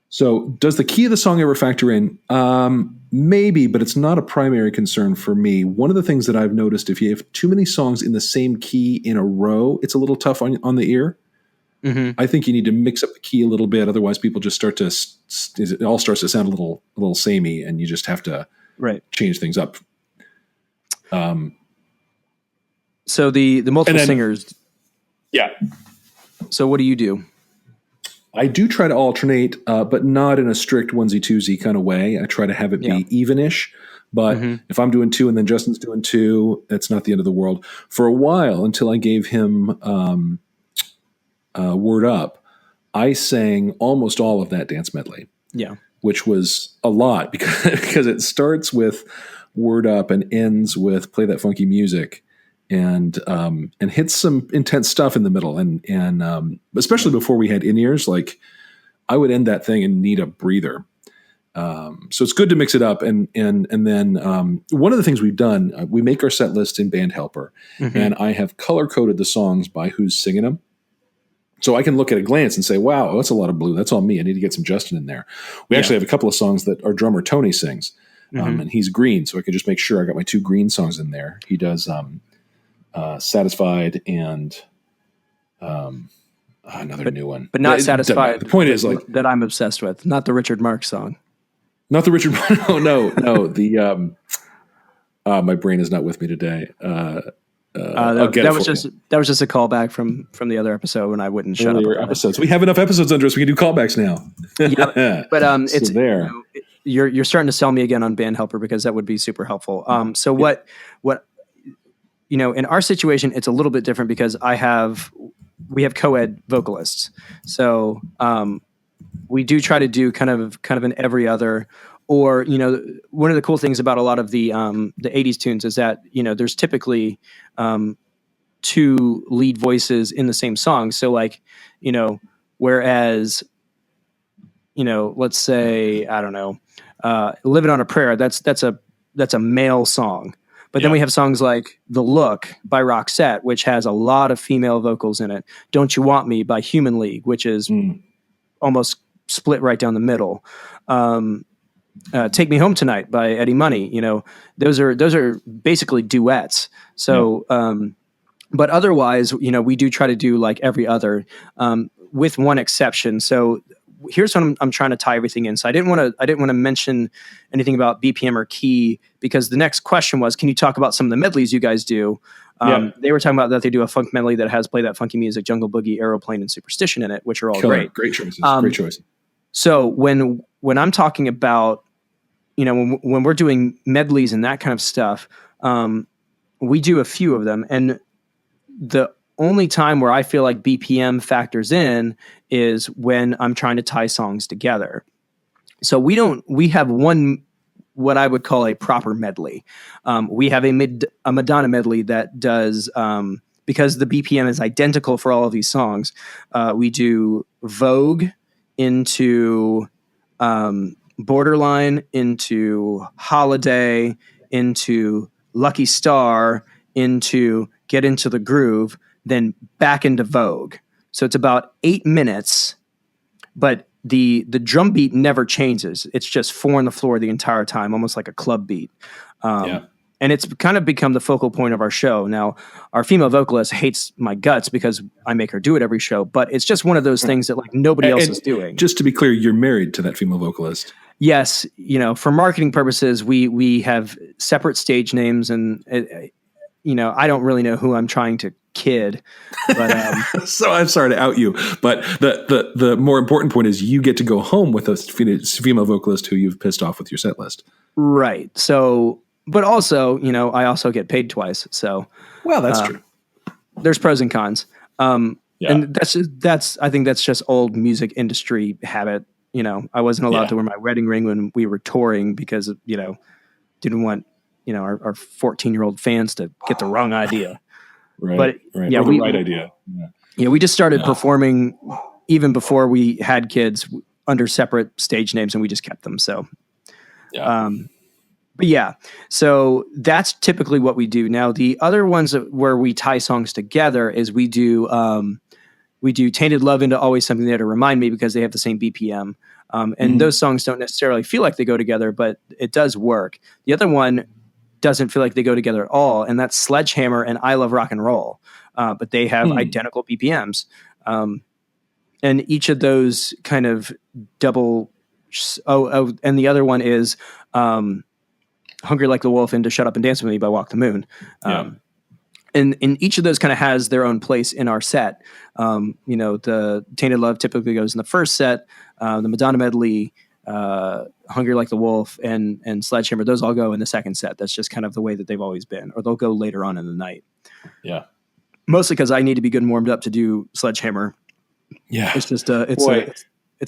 So does the key of the song ever factor in? Maybe, but it's not a primary concern for me. One of the things that I've noticed, if you have too many songs in the same key in a row, it's a little tough on the ear. Mm-hmm. I think you need to mix up the key a little bit. Otherwise, people just start to, it all starts to sound a little samey, and you just have to change things up. So the multiple singers. Yeah. So what do you do? I do try to alternate, but not in a strict onesie-twosie kind of way. I try to have it be even-ish. But if I'm doing two and then Justin's doing two, that's not the end of the world. For a while, until I gave him Word Up, I sang almost all of that dance medley. Yeah. Which was a lot because it starts with Word Up and ends with Play That Funky Music. And hits some intense stuff in the middle, and especially before we had in-ears, like I would end that thing and need a breather. So it's good to mix it up, and then one of the things we've done, we make our set list in Band Helper, and I have color coded the songs by who's singing them, so I can look at a glance and say, "Wow, that's a lot of blue. That's all me. I need to get some Justin in there." We actually have a couple of songs that our drummer Tony sings, and he's green, so I can just make sure I got my two green songs in there. He does. Satisfied and another new one, but not Satisfied. The point is like that I'm obsessed with, not the Richard Marx song. Not the Richard. No. The my brain is not with me today. That was just a callback from the other episode when I wouldn't shut up. Episodes. We have enough episodes under us. We can do callbacks now. Yep. But it's there. You're starting to sell me again on Band Helper because that would be super helpful. So what in our situation, it's a little bit different because we have co-ed vocalists. So we do try to do kind of an every other, or, one of the cool things about a lot of the 80s tunes is that, there's typically two lead voices in the same song. So like, whereas, let's say, I don't know, Living on a Prayer, that's a male song. But then we have songs like The Look by Roxette, which has a lot of female vocals in it. Don't You Want Me by Human League, which is almost split right down the middle. Take Me Home Tonight by Eddie Money. Those are basically duets. So, but otherwise, we do try to do like every other, with one exception. So here's what I'm trying to tie everything in. So I didn't want to mention anything about BPM or key because the next question was, can you talk about some of the medleys you guys do? They were talking about that they do a funk medley that has Play That Funky Music, Jungle Boogie, Aeroplane, and Superstition in it, which are all great. Great choices. Great choice. So when I'm talking about, when we're doing medleys and that kind of stuff, we do a few of them. And the only time where I feel like BPM factors in is when I'm trying to tie songs together. So we have one, what I would call a proper medley. We have a Madonna medley that does, because the BPM is identical for all of these songs. We do Vogue into, Borderline into Holiday into Lucky Star into Get Into the Groove, then back into Vogue. So it's about 8 minutes, but the drum beat never changes. It's just 4 on the floor the entire time, almost like a club beat. Yeah. And it's kind of become the focal point of our show. Now, our female vocalist hates my guts because I make her do it every show, but it's just one of those things that like nobody else is doing. Just to be clear, you're married to that female vocalist. Yes. For marketing purposes, we have separate stage names, and I don't really know who I'm trying to kid, but so I'm sorry to out you, but the more important point is you get to go home with a female vocalist who you've pissed off with your set list. Right. So, but also, I also get paid twice. So, well, that's true. There's pros and cons. And I think that's just old music industry habit. I wasn't allowed to wear my wedding ring when we were touring because, didn't want, our 14-year-old fans to get the wrong idea. Right. But right. Or the right idea. Yeah. We just started performing even before we had kids under separate stage names, and we just kept them. So, but yeah, so that's typically what we do. Now, the other ones where we tie songs together is we do Tainted Love into Always Something There to Remind Me, because they have the same BPM. And those songs don't necessarily feel like they go together, but it does work. The other one doesn't feel like they go together at all, and that's Sledgehammer and I Love Rock and Roll. But they have identical BPMs. And each of those kind of double. And the other one is Hungry Like the Wolf into Shut Up and Dance With Me by Walk the Moon. And each of those kind of has their own place in our set. The Tainted Love typically goes in the first set. The Madonna medley, Hungry Like the Wolf, and Sledgehammer, those all go in the second set. That's just kind of the way that they've always been. Or they'll go later on in the night. Yeah. Mostly because I need to be good and warmed up to do Sledgehammer. Yeah. It's just it's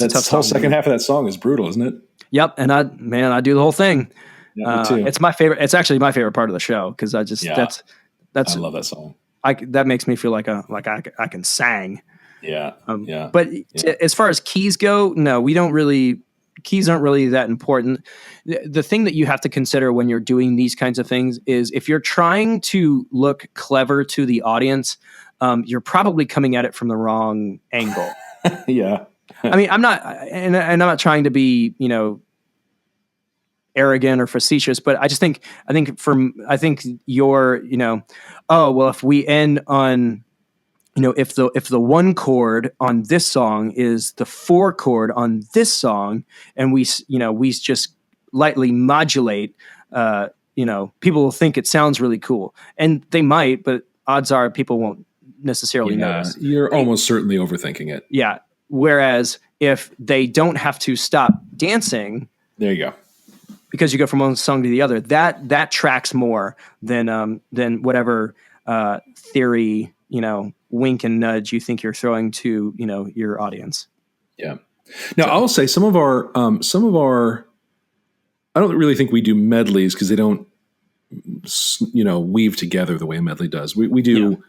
a tough song. The whole second half of that song is brutal, isn't it? Yep. And I do the whole thing. Yeah, me too. It's my favorite. It's actually my favorite part of the show, because I love that song. That makes me feel like I can sing. Yeah. But as far as keys go, no, we don't really. Keys aren't really that important. The thing that you have to consider when you're doing these kinds of things is if you're trying to look clever to the audience, you're probably coming at it from the wrong angle. Yeah. I mean, I'm not, and I'm not trying to be, arrogant or facetious, but I think you're, oh, well, if we end on, if the one chord on this song is the 4 chord on this song, and we just lightly modulate, people will think it sounds really cool, and they might, but odds are people won't necessarily notice. You're almost certainly overthinking it. Yeah. Whereas if they don't have to stop dancing, there you go, because you go from one song to the other, that tracks more than whatever theory, wink and nudge you think you're throwing to, your audience. Yeah. Now I'll say some of our, I don't really think we do medleys because they don't, weave together the way a medley does. We do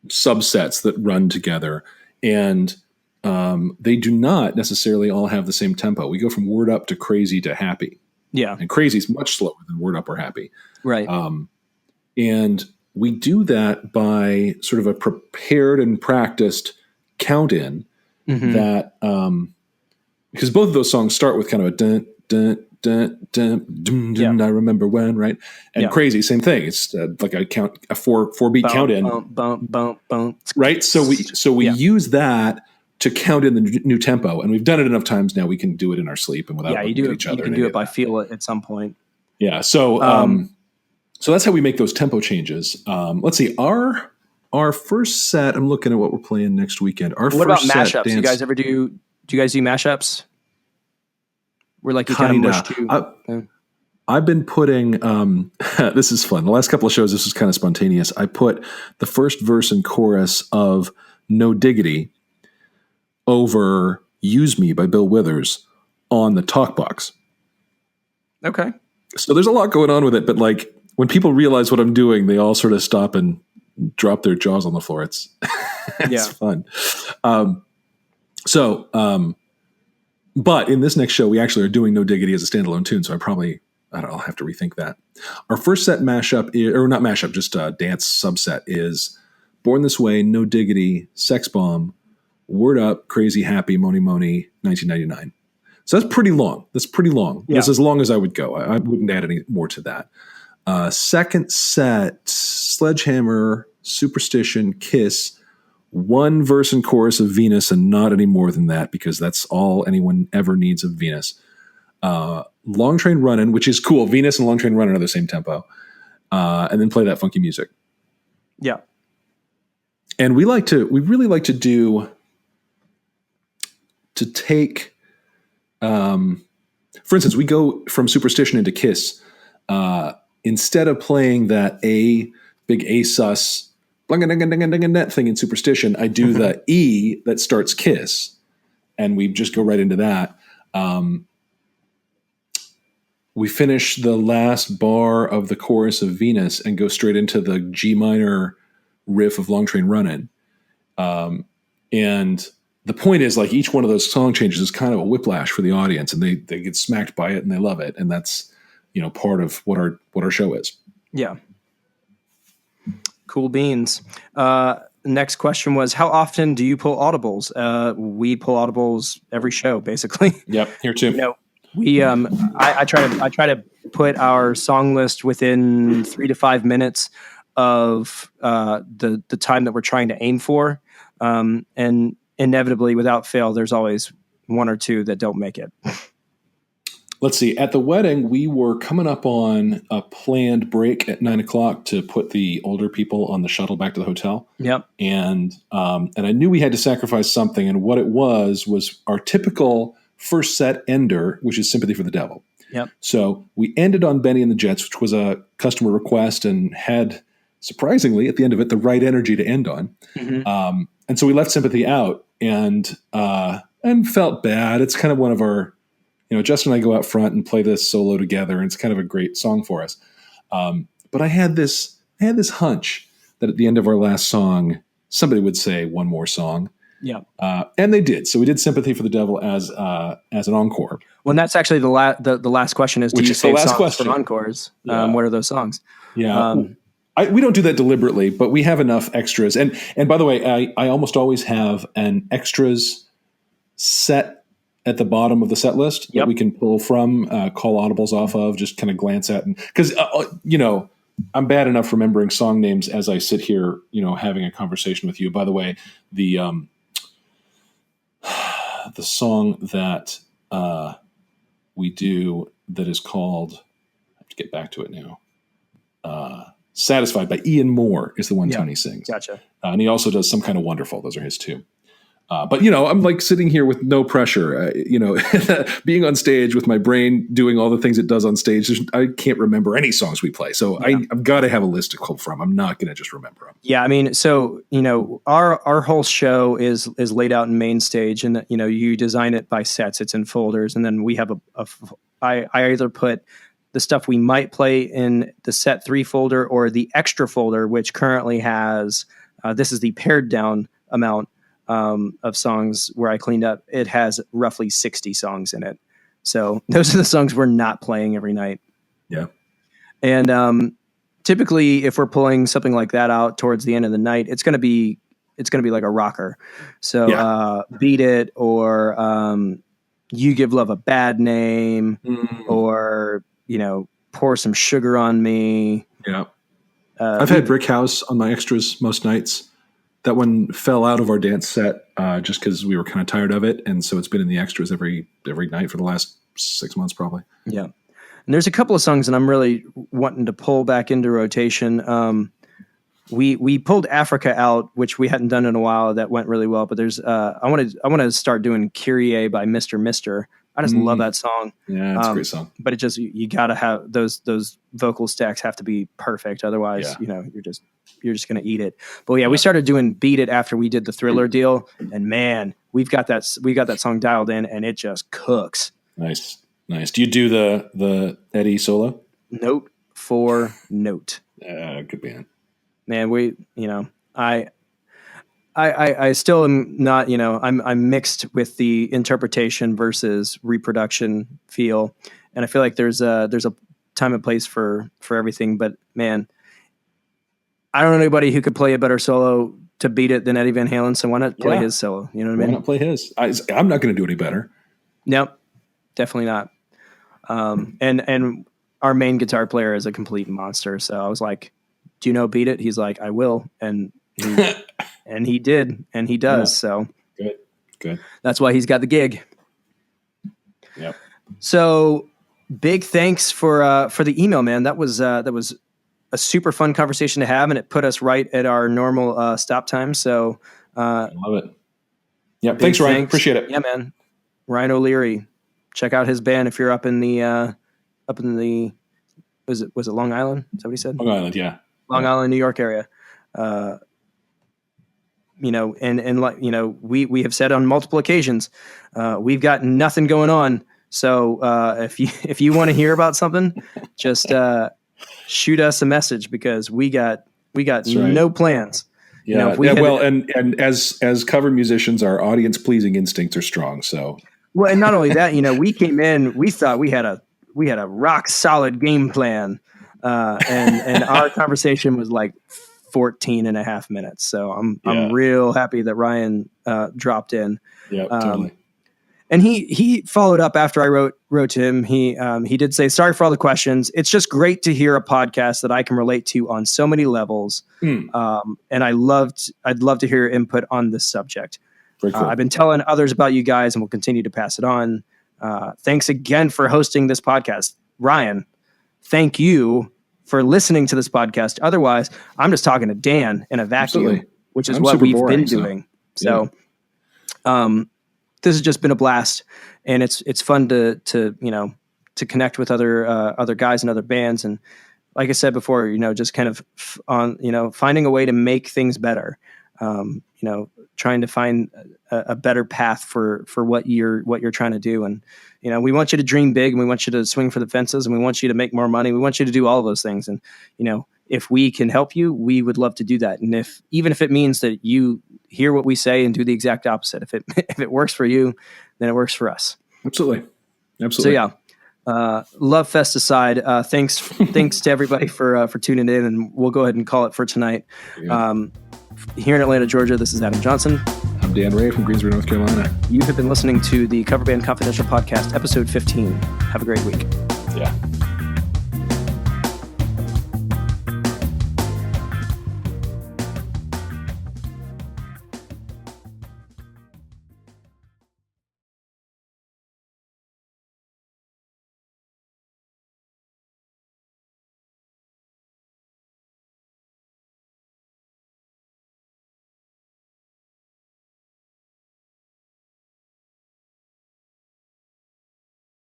subsets that run together, and they do not necessarily all have the same tempo. We go from Word Up to Crazy to Happy. Yeah. And Crazy is much slower than Word Up or Happy. Right. And we do that by sort of a prepared and practiced count in that, because both of those songs start with kind of a dun, dun, dun, dun, dun, dun, I remember when, right? And Crazy, same thing. It's like a four beat count in. Right. So we use that to count in the new tempo, and we've done it enough times now we can do it in our sleep and without looking at each other. You can do it by feel at some point. Yeah. So so that's how we make those tempo changes. Let's see, our first set. I'm looking at what we're playing next weekend. What about mashups? Do you guys ever do you guys do mashups? We're like you kind of mush to. I've been putting. This is fun. The last couple of shows, this was kind of spontaneous. I put the first verse and chorus of No Diggity over Use Me by Bill Withers on the talk box. Okay. So there's a lot going on with it, but like when people realize what I'm doing, they all sort of stop and drop their jaws on the floor. It's fun. But in this next show, we actually are doing No Diggity as a standalone tune. So I'll have to rethink that. Our first set mashup, or not mashup, just a dance subset is Born This Way, No Diggity, Sex Bomb, Word Up, Crazy Happy, Moni Moni, 1999. So that's pretty long. Yeah. That's as long as I would go. I wouldn't add any more to that. Second set, Sledgehammer, Superstition, Kiss, one verse and chorus of Venus, and not any more than that, because that's all anyone ever needs of Venus. Long Train Runnin', which is cool. Venus and Long Train Runnin' are the same tempo. And then play that funky music. Yeah. And we really like to take, for instance, we go from Superstition into Kiss. Instead of playing that big A sus thing in Superstition, I do the E that starts Kiss, and we just go right into that. We finish the last bar of the chorus of Venus and go straight into the G minor riff of Long Train Runnin'. And the point is, like, each one of those song changes is kind of a whiplash for the audience, and they get smacked by it and they love it. And that's, part of what our show is. Yeah. Cool beans. Next question was, how often do you pull audibles? We pull audibles every show, basically. Yep. Here too. We I try to put our song list within 3 to 5 minutes of the time that we're trying to aim for, and inevitably, without fail, there's always one or two that don't make it. Let's see. At the wedding, we were coming up on a planned break at 9:00 to put the older people on the shuttle back to the hotel. Yep. And I knew we had to sacrifice something, and what it was our typical first set ender, which is Sympathy for the Devil. Yep. So we ended on Benny and the Jets, which was a customer request and had, surprisingly, at the end of it, the right energy to end on. Mm-hmm. And so we left Sympathy out and felt bad. It's kind of one of our, Justin and I go out front and play this solo together, and it's kind of a great song for us. But I had this hunch that at the end of our last song, somebody would say one more song. Yeah. And they did. So we did Sympathy for the Devil as an encore. Well, and that's actually the last question is, do you save songs for encores? Yeah. What are those songs? Yeah. We don't do that deliberately, but we have enough extras. And by the way, I almost always have an extras set at the bottom of the set list that we can pull from, call audibles off of, just kind of glance at. Because, I'm bad enough remembering song names as I sit here, having a conversation with you. By the way, the song that we do that is called, I have to get back to it now, Satisfied by Ian Moore is the one Tony sings. Gotcha. And he also does Some Kind of Wonderful. Those are his too. But, I'm like sitting here with no pressure, being on stage with my brain doing all the things it does on stage. I can't remember any songs we play. So I've got to have a list to pull from. I'm not going to just remember them. Yeah. I mean, so, our whole show is laid out in main stage, and, you design it by sets. It's in folders. And then we have I either put the stuff we might play in the set 3 folder or the extra folder, which currently has, this is the pared down amount of songs where I cleaned up. It has roughly 60 songs in it. So those are the songs we're not playing every night. Yeah. And typically if we're pulling something like that out towards the end of the night, it's going to be like a rocker. So Beat It, or You Give Love a Bad Name, or, Pour Some Sugar on Me. Yeah. I've had Brick House on my extras most nights. That one fell out of our dance set just because we were kind of tired of it, and so it's been in the extras every night for the last 6 months, probably. Yeah, and there's a couple of songs that I'm really wanting to pull back into rotation. We pulled Africa out, which we hadn't done in a while. That went really well. But there's I want to start doing Kyrie by Mr. Mister. I just love that song. Yeah, it's a great song. But it just you got to have those vocal stacks have to be perfect. Otherwise, you're just going to eat it. But we started doing Beat It after we did the Thriller deal, and man, we got that song dialed in, and it just cooks. Nice. Do you do the Eddie solo? Note for note. Good band. Man, I still am not, I'm mixed with the interpretation versus reproduction feel. And I feel like there's a time and place for everything, but man, I don't know anybody who could play a better solo to beat it than Eddie Van Halen. So why not play his solo? You know what I mean? Why not play his? I'm not going to do any better. Nope, definitely not. And our main guitar player is a complete monster. So I was like, do you know Beat It? He's like, I will. And he did, and he does. Yeah. So Good. That's why he's got the gig. Yep. So big thanks for the email, man. That was a super fun conversation to have, and it put us right at our normal stop time. So I love it. Yeah. Thanks, Ryan. Appreciate it. Yeah, man. Ryan O'Leary. Check out his band if you're up in the was it Long Island? Is that what he said? Long Island, yeah. Long Island, New York area. And like, we have said on multiple occasions, we've got nothing going on. So if you want to hear about something, just shoot us a message, because we got no plans. Yeah. And as cover musicians, our audience pleasing instincts are strong. So well, and not only that, we came in, we thought we had a rock solid game plan, and our conversation was like 14 and a half minutes. So I'm real happy that Ryan dropped in. Yeah, totally. And he followed up after I wrote to him. He did say, sorry for all the questions. It's just great to hear a podcast that I can relate to on so many levels. And I'd love to hear your input on this subject. Very cool. I've been telling others about you guys, and will continue to pass it on. Thanks again for hosting this podcast. Ryan, thank you for listening to this podcast. Otherwise, I'm just talking to Dan in a vacuum, Absolutely. Which is what we've been doing. So this has just been a blast, and it's fun to connect with other guys and other bands. And like I said before, just kind of finding a way to make things better. Trying to find a better path for what you're trying to do. And, we want you to dream big, and we want you to swing for the fences, and we want you to make more money. We want you to do all of those things. And, if we can help you, we would love to do that. And even if it means that you hear what we say and do the exact opposite, if it works for you, then it works for us. Absolutely. So yeah. Love Fest aside, thanks to everybody for tuning in, and we'll go ahead and call it for tonight. Yeah. Here in Atlanta, Georgia, this is Adam Johnson. I'm Dan Ray from Greensboro, North Carolina. You have been listening to the Cover Band Confidential podcast, episode 15. Have a great week. Yeah.